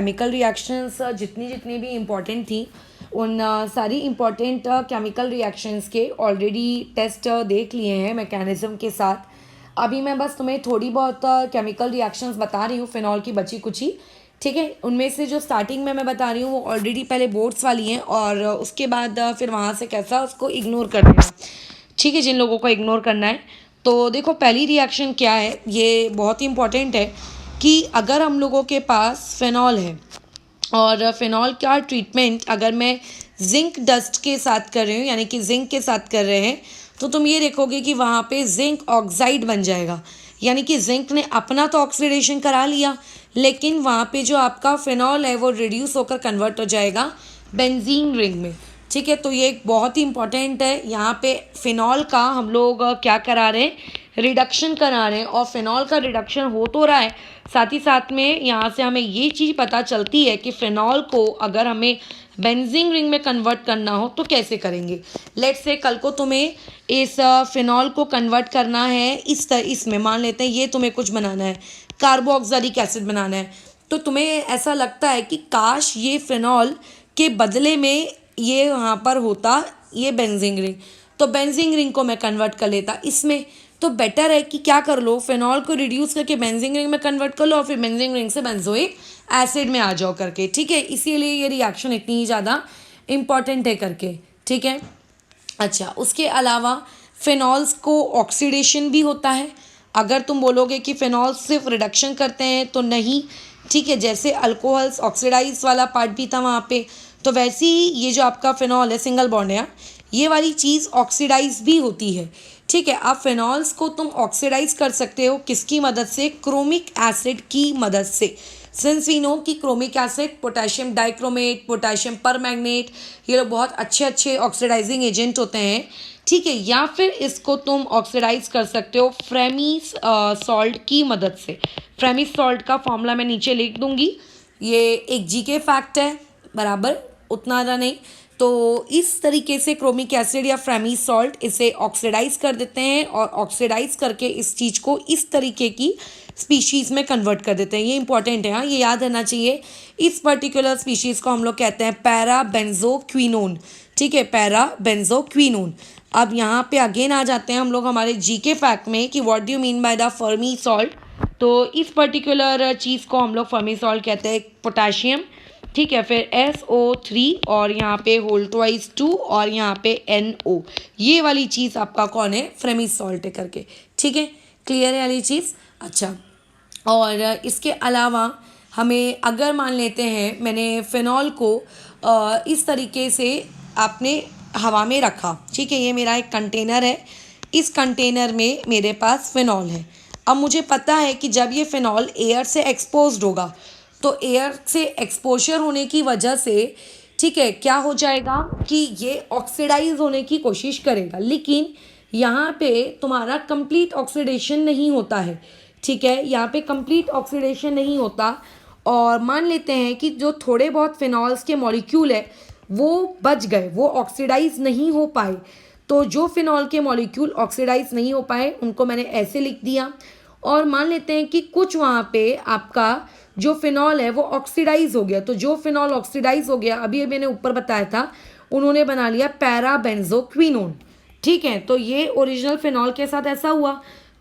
Chemical reactions जितनी जितनी भी इम्पॉर्टेंट थी उन सारी इम्पॉर्टेंट केमिकल रिएक्शंस के ऑलरेडी टेस्ट देख लिए हैं मैकेनिज्म के साथ। अभी मैं बस तुम्हें थोड़ी बहुत केमिकल रिएक्शंस बता रही हूँ फिनॉल की बची कुची, ठीक है। उनमें से जो स्टार्टिंग में मैं बता रही हूँ वो ऑलरेडी पहले बोर्ड्स वाली हैं और उसके बाद फिर वहाँ से कैसा उसको इग्नोर कर देना, ठीक है, जिन लोगों को इग्नोर करना है। तो देखो पहली रिएक्शन क्या है, ये बहुत ही इंपॉर्टेंट है कि अगर हम लोगों के पास फिनॉल है और फिनॉल का ट्रीटमेंट अगर मैं जिंक डस्ट के साथ कर रही हूँ यानी कि जिंक के साथ कर रहे हैं तो तुम ये देखोगे कि वहाँ पे जिंक ऑक्साइड बन जाएगा, यानी कि जिंक ने अपना तो ऑक्सीडेशन करा लिया लेकिन वहाँ पे जो आपका फिनॉल है वो रिड्यूस होकर कन्वर्ट हो जाएगा बेंजीन रिंग में, ठीक है। तो ये एक बहुत ही इंपॉर्टेंट है, यहाँ पे फिनॉल का हम लोग क्या करा रहे हैं, रिडक्शन करा रहे हैं और फिनॉल का रिडक्शन हो तो रहा है, साथ ही साथ में यहाँ से हमें ये चीज़ पता चलती है कि फिनॉल को अगर हमें बेंजीन रिंग में कन्वर्ट करना हो तो कैसे करेंगे। लेट्स से कल को तुम्हें इस फिनॉल को कन्वर्ट करना है इसमें मान लेते हैं ये तुम्हें कुछ बनाना है, कार्बोक्सिलिक एसिड बनाना है, तो तुम्हें ऐसा लगता है कि काश ये फिनॉल के बदले में ये यहाँ पर होता ये बेंजीन रिंग, तो बेंजीन रिंग को मैं कन्वर्ट कर लेता इसमें। तो बेटर है कि क्या कर लो, फिनॉल को रिड्यूस करके बेंजीन रिंग में कन्वर्ट कर लो और फिर बेंजीन रिंग से बेंजोइक एसिड में आ जाओ करके, ठीक है। इसीलिए ये रिएक्शन इतनी ही ज़्यादा इम्पॉर्टेंट है करके, ठीक है। अच्छा, उसके अलावा फिनॉल्स को ऑक्सीडेशन भी होता है। अगर तुम बोलोगे कि फिनॉल सिर्फ रिडक्शन करते हैं तो नहीं, ठीक है, जैसे अल्कोहल्स ऑक्सीडाइज वाला पार्ट भी था वहाँ पे, तो वैसे ही ये जो आपका फिनॉल है सिंगल बॉन्ड है ये वाली चीज़ ऑक्सीडाइज भी होती है, ठीक है। अब फिनॉल्स को तुम ऑक्सीडाइज कर सकते हो किसकी मदद से, क्रोमिक एसिड की मदद से। सिंस वी नो कि chromic acid, potassium dichromate, potassium permanganate, ये लोग बहुत अच्छे अच्छे ऑक्सीडाइजिंग एजेंट होते हैं, ठीक है। या फिर इसको तुम ऑक्सीडाइज कर सकते हो फ्रेमीस सॉल्ट की मदद से। फ्रेमीस सॉल्ट का फॉर्मूला मैं नीचे लिख दूंगी, ये एक जीके फैक्ट है, बराबर उतना ज़्यादा नहीं। तो इस तरीके से क्रोमिक एसिड या फ्रेमीस सॉल्ट इसे ऑक्सीडाइज कर देते हैं और ऑक्सीडाइज करके इस चीज़ को इस तरीके की स्पीशीज़ में कन्वर्ट कर देते हैं। ये इंपॉर्टेंट है, हाँ, ये याद रहना चाहिए। इस पर्टिकुलर स्पीशीज़ को हम लोग कहते हैं पैरा बेंजोक्विनोन, ठीक है, पैरा बेंजोक्विनोन। अब यहाँ पे अगेन आ जाते हैं हम लोग हमारे जीके फैक्ट में कि what do you mean by the Fermi salt. तो इस पर्टिकुलर चीज़ को हम लोग फर्मी सॉल्ट कहते हैं, पोटाशियम, ठीक है, फिर SO3 और यहाँ पे होल्टवाइज 2 और यहाँ पे NO, ये वाली चीज़ आपका कौन है, फ्रेमीस सॉल्ट है करके, ठीक है। क्लियर है वाली चीज़। अच्छा, और इसके अलावा हमें अगर मान लेते हैं मैंने फिनॉल को इस तरीके से आपने हवा में रखा, ठीक है, ये मेरा एक कंटेनर है, इस कंटेनर में मेरे पास फिनॉल है। अब मुझे पता है कि जब ये फिनॉल एयर से एक्सपोज्ड होगा तो एयर से एक्सपोजर होने की वजह से, ठीक है, क्या हो जाएगा कि ये ऑक्सीडाइज होने की कोशिश करेगा, लेकिन यहाँ पे तुम्हारा कंप्लीट ऑक्सीडेशन नहीं होता है, ठीक है, यहाँ पे कंप्लीट ऑक्सीडेशन नहीं होता। और मान लेते हैं कि जो थोड़े बहुत फिनॉल्स के मॉलिक्यूल है वो बच गए, वो ऑक्सीडाइज नहीं हो पाए, तो जो फिनॉल के मॉलिक्यूल ऑक्सीडाइज नहीं हो पाए उनको मैंने ऐसे लिख दिया। और मान लेते हैं कि कुछ वहाँ पे आपका जो फिनॉल है वो ऑक्सीडाइज हो गया, तो जो फिनॉल ऑक्सीडाइज हो गया अभी मैंने ऊपर बताया था उन्होंने बना लिया पैरा बेंजोक्विनोन, ठीक है। तो ये ओरिजिनल फिनॉल के साथ ऐसा हुआ।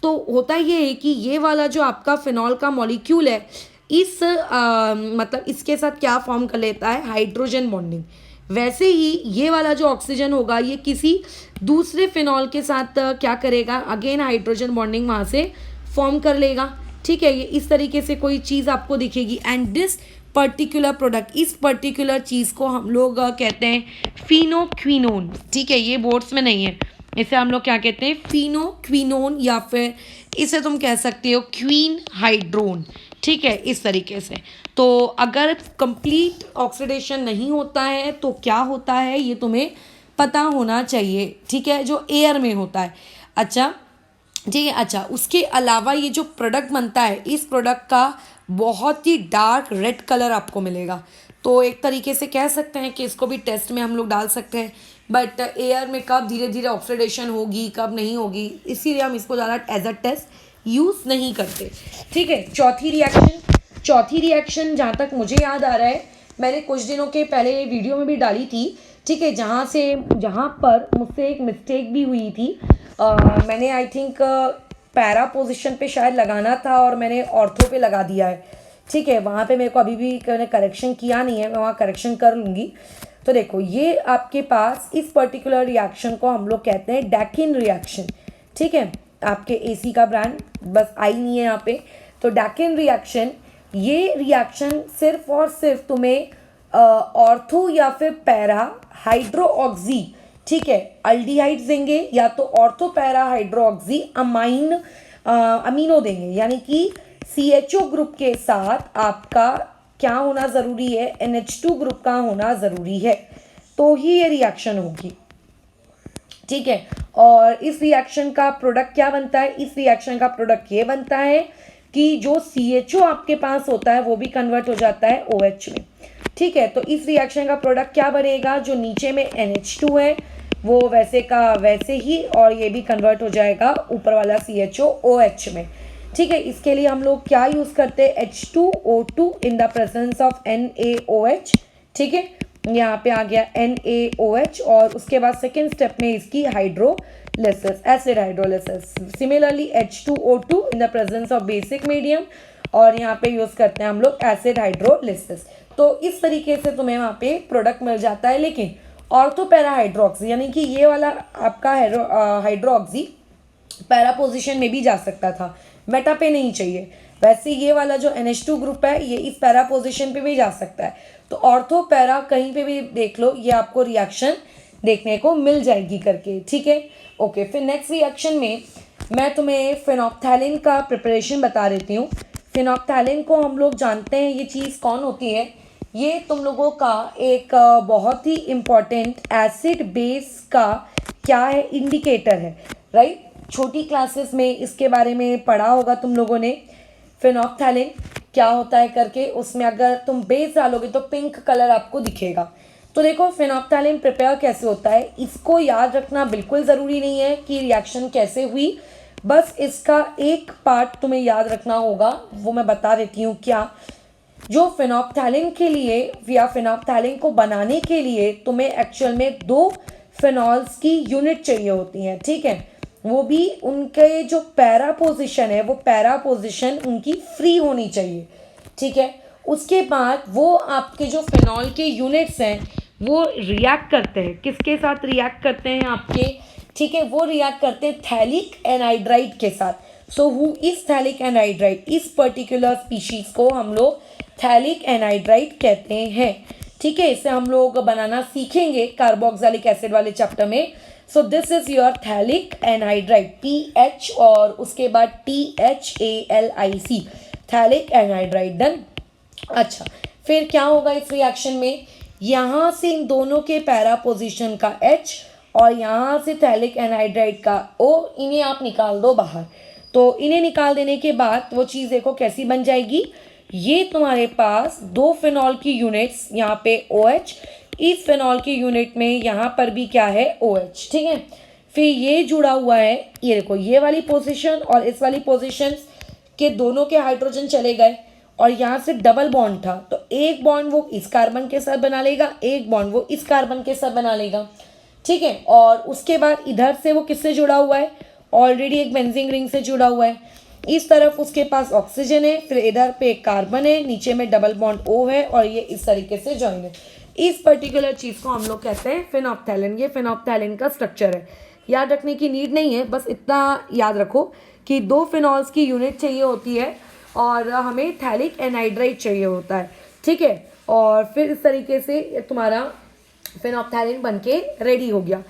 तो होता ये है कि ये वाला जो आपका फिनॉल का मॉलिक्यूल है इस मतलब इसके साथ क्या फॉर्म कर लेता है, हाइड्रोजन बॉन्डिंग। वैसे ही ये वाला जो ऑक्सीजन होगा ये किसी दूसरे फिनॉल के साथ क्या करेगा, अगेन हाइड्रोजन बॉन्डिंग वहाँ से फॉर्म कर लेगा, ठीक है। ये इस तरीके से कोई चीज़ आपको दिखेगी एंड दिस पर्टिकुलर प्रोडक्ट, इस पर्टिकुलर चीज़ को हम लोग कहते हैं फिनोक्विनोन, ठीक है, ये बोर्ड्स में नहीं है, इसे हम लोग क्या कहते हैं, फिनोक्विनोन, या फिर इसे तुम कह सकते हो क्वीन हाइड्रोन, ठीक है, इस तरीके से। तो अगर कंप्लीट ऑक्सीडेशन नहीं होता है तो क्या होता है ये तुम्हें पता होना चाहिए, ठीक है, जो एयर में होता है। अच्छा, ठीक है। अच्छा, उसके अलावा ये जो प्रोडक्ट बनता है इस प्रोडक्ट का बहुत ही डार्क रेड कलर आपको मिलेगा। तो एक तरीके से कह सकते हैं कि इसको भी टेस्ट में हम लोग डाल सकते हैं, बट एयर में कब धीरे धीरे ऑक्सीडेशन होगी कब नहीं होगी, इसीलिए हम इसको ज़्यादा एज अ टेस्ट यूज़ नहीं करते, ठीक है। चौथी रिएक्शन जहाँ तक मुझे याद आ रहा है, मैंने कुछ दिनों के पहले वीडियो में भी डाली थी, ठीक है, जहाँ पर मुझसे एक मिस्टेक भी हुई थी। मैंने आई थिंक पैरा पोजीशन पे शायद लगाना था और मैंने ऑर्थो पे लगा दिया है, ठीक है। वहाँ पे मेरे को अभी भी मैंने करेक्शन किया नहीं है, मैं वहाँ करेक्शन कर लूँगी। तो देखो ये आपके पास इस पर्टिकुलर रिएक्शन को हम लोग कहते हैं डैकिन रिएक्शन, ठीक है। आपके एसी का ब्रांड बस आई नहीं है यहाँ पे। तो डैकिन रिएक्शन, ये रिएक्शन सिर्फ और सिर्फ तुम्हें ऑर्थो या फिर पैरा हाइड्रोऑक्सी, ठीक है, अल्डिहाइड्स देंगे या तो ऑर्थो पैरा हाइड्रोऑक्सी अमीनो देंगे, यानी कि CHO ग्रुप के साथ आपका क्या होना ज़रूरी है, NH2 ग्रुप का होना ज़रूरी है, तो ही ये रिएक्शन होगी, ठीक है। और इस रिएक्शन का प्रोडक्ट क्या बनता है, इस रिएक्शन का प्रोडक्ट ये बनता है कि जो CHO आपके पास होता है वो भी कन्वर्ट हो जाता है OH में, ठीक है। तो इस रिएक्शन का प्रोडक्ट क्या बनेगा, जो नीचे में NH2 है वो वैसे का वैसे ही, और ये भी कन्वर्ट हो जाएगा ऊपर वाला CHO OH में, ठीक है। इसके लिए हम लोग क्या यूज़ करते हैं, H2O2 in the presence of NaOH, ठीक है। यहाँ पे आ गया NaOH, और उसके बाद सेकेंड स्टेप में इसकी hydrolysis, acid hydrolysis. Similarly H2O2 in the presence of basic medium, और यहाँ पे यूज़ करते हैं हम लोग एसिड हाइड्रोलिसिस। तो इस तरीके से तुम्हें वहाँ पे प्रोडक्ट मिल जाता है। लेकिन ऑर्थो पैरा हाइड्रोक्सी, यानी कि ये वाला आपका हाइड्रोक्सी पैरा पोजीशन में भी जा सकता था, मेटा पे नहीं चाहिए। वैसे ये वाला जो NH2 ग्रुप है ये इस पैरा पोजीशन पे भी जा सकता है। तो ऑर्थो पैरा कहीं पे भी देख लो, ये आपको रिएक्शन देखने को मिल जाएगी करके, ठीक है। ओके, फिर नेक्स्ट रिएक्शन में मैं तुम्हें फेनोप्थैलिन का प्रिपरेशन बता देती हूँ। फेनोप्थैलिन को हम लोग जानते हैं ये चीज़ कौन होती है, ये तुम लोगों का एक बहुत ही इम्पॉर्टेंट एसिड बेस का क्या है, इंडिकेटर है, राइट। छोटी क्लासेस में इसके बारे में पढ़ा होगा तुम लोगों ने, फेनोप्थैलिन क्या होता है करके। उसमें अगर तुम बेस डालोगे तो पिंक कलर आपको दिखेगा। तो देखो फेनोप्थैलिन प्रिपेयर कैसे होता है, इसको याद रखना बिल्कुल ज़रूरी नहीं है कि रिएक्शन कैसे हुई, बस इसका एक पार्ट तुम्हें याद रखना होगा, वो मैं बता देती हूँ क्या। जो फेनोप्थैलिन के लिए या फेनोप्थैलिन को बनाने के लिए तुम्हें एक्चुअल में 2 फेनॉल्स की यूनिट चाहिए होती हैं, ठीक है। वो भी उनके जो पैरा पोजीशन है वो पैरा पोजीशन उनकी फ्री होनी चाहिए, ठीक है। उसके बाद वो आपके जो फेनॉल के यूनिट्स हैं वो रिएक्ट करते हैं, किसके साथ रिएक्ट करते हैं आपके, ठीक है, वो रिएक्ट करते हैं थैलिक एनहाइड्राइड के साथ। So who is phthalic anhydride, इस पर्टिकुलर स्पीशीज़ को हम लोग थैलिक एनहाइड्राइड कहते हैं, ठीक है। इसे हम लोग बनाना सीखेंगे कार्बोक्सिलिक एसिड वाले चैप्टर में। So this is your phthalic anhydride, PH और उसके बाद THALIC, थैलिक एनहाइड्राइड, डन। अच्छा, फिर क्या होगा इस रिएक्शन में, यहाँ से इन दोनों के पैरा पोजीशन का H और यहाँ से थैलिक एनहाइड्राइड का O, इन्हें आप निकाल दो बाहर। तो इन्हें निकाल देने के बाद वो चीज़ देखो कैसी बन जाएगी, ये तुम्हारे पास 2 फेनॉल की यूनिट्स, यहाँ पे OH, इस फेनॉल की यूनिट में यहाँ पर भी क्या है OH, ठीक है। फिर ये जुड़ा हुआ है, ये देखो ये वाली पोजीशन और इस वाली पोजीशन के दोनों के हाइड्रोजन चले गए, और यहाँ से डबल बॉन्ड था, तो एक बॉन्ड वो इस कार्बन के साथ बना लेगा, एक बॉन्ड वो इस कार्बन के साथ बना लेगा, ठीक है। और उसके बाद इधर से वो किससे जुड़ा हुआ है, ऑलरेडी एक बेंजीन रिंग से जुड़ा हुआ है। इस तरफ उसके पास ऑक्सीजन है, फिर इधर पे कार्बन है, नीचे में डबल बॉन्ड O है, और ये इस तरीके से जॉइन है। इस पर्टिकुलर चीज़ को हम लोग कहते हैं फेनोप्थैलिन। ये फेनोप्थैलिन का स्ट्रक्चर है, याद रखने की नीड नहीं है, बस इतना याद रखो कि 2 फेनॉल्स की यूनिट चाहिए होती है और हमें थैलिक एनहाइड्राइड चाहिए होता है, ठीक है। और फिर इस तरीके से तुम्हारा फेनोप्थैलिन बन के रेडी हो गया।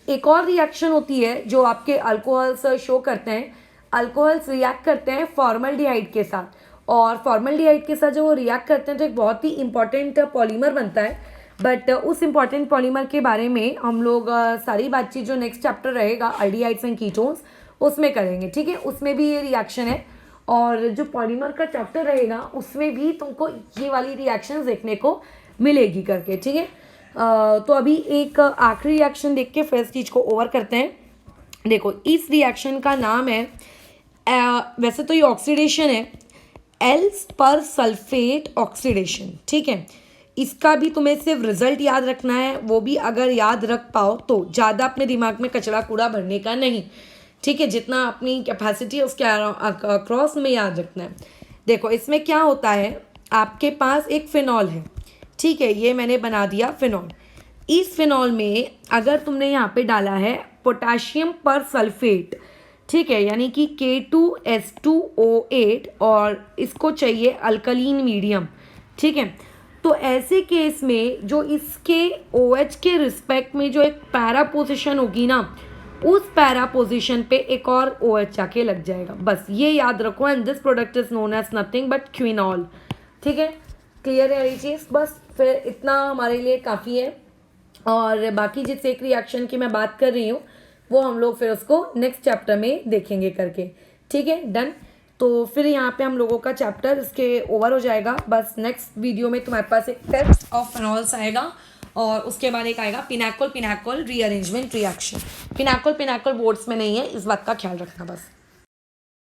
एक और रिएक्शन होती है जो आपके अल्कोहल्स शो करते हैं, अल्कोहल्स रिएक्ट करते हैं फॉर्मल्डिहाइड के साथ, और फॉर्मल्डिहाइड के साथ जब वो रिएक्ट करते हैं तो एक बहुत ही इंपॉर्टेंट पॉलीमर बनता है। बट उस इंपॉर्टेंट पॉलीमर के बारे में हम लोग सारी बातचीत जो नेक्स्ट चैप्टर रहेगा अल्डिहाइड्स एंड कीटोन्स उसमें करेंगे, ठीक है। उसमें भी ये रिएक्शन है, और जो पॉलीमर का चैप्टर रहेगा उसमें भी तुमको ये वाली रिएक्शन देखने को मिलेगी करके, ठीक है। तो अभी एक आखिरी रिएक्शन देख के फर्स्ट चीज को ओवर करते हैं। देखो इस रिएक्शन का नाम है, वैसे तो ये ऑक्सीडेशन है, एल्स पर सल्फेट ऑक्सीडेशन, ठीक है। इसका भी तुम्हें सिर्फ रिजल्ट याद रखना है, वो भी अगर याद रख पाओ तो, ज़्यादा अपने दिमाग में कचरा कूड़ा भरने का नहीं, ठीक है। जितना अपनी कैपेसिटी है उसके अक्रॉस में याद रखना है। देखो इसमें क्या होता है, आपके पास एक फिनॉल है, ठीक है, ये मैंने बना दिया फिनॉल। इस फिनॉल में अगर तुमने यहाँ पे डाला है पोटाशियम पर सल्फेट, ठीक है, यानी कि K2S2O8, और इसको चाहिए अल्कलीन मीडियम, ठीक है। तो ऐसे केस में जो इसके OH के रिस्पेक्ट में जो एक पैरा पोजिशन होगी ना, उस पैरा पोजिशन पे एक और OH जाके लग जाएगा, बस ये याद रखो। And this product is known as nothing but quinol, ठीक है। क्लियर है ये चीज़, बस फिर इतना हमारे लिए काफ़ी है। और बाकी जिस एक रिएक्शन की मैं बात कर रही हूँ वो हम लोग फिर उसको नेक्स्ट चैप्टर में देखेंगे करके, ठीक है, डन। तो फिर यहाँ पे हम लोगों का चैप्टर इसके ओवर हो जाएगा। बस नेक्स्ट वीडियो में तुम्हारे पास एक टेस्ट ऑफ फिनॉल्स आएगा, और उसके बाद एक आएगा Pinnacle rearrangement reaction. Pinnacle boards में नहीं है, इस बात का ख्याल रखना बस।